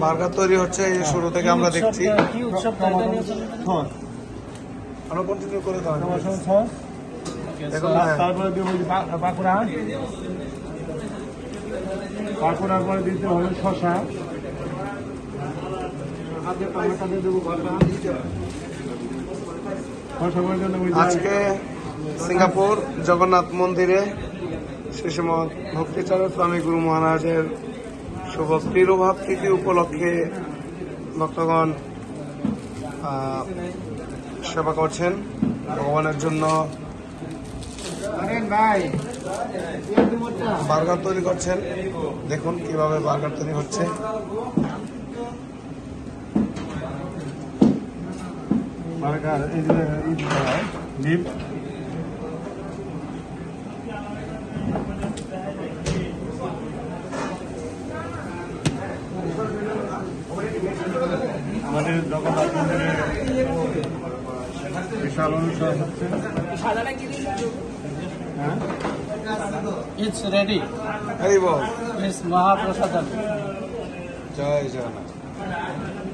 Burger তৈরি হচ্ছে এই যে শুরু থেকে আমরা দেখছি। আরো কন্টিনিউ করে দাও। তারপরে দেবো পাকুড়া, পাকুড়ার পরে দিতে হবে শশা, আজকে সিঙ্গাপুর জগন্নাথ মন্দিরে শ্রীশ্রীমৎ ভক্তিচারক স্বামী গুরু মহারাজের শুভ তিরোভাব তিথি উপলক্ষে ভক্তগণ সেবা করছেন ভগবানের জন্য। বার্গার তৈরি করছেন, দেখুন কিভাবে বার্গার তৈরি হচ্ছে। বার্গার এই যে ডিপ আমাদের জগন্নাথ মন্দিরে বিশাল অনুষ্ঠান হচ্ছে। It's ready. Hari ball. It's Mahaprasadam. Joy Jagannath.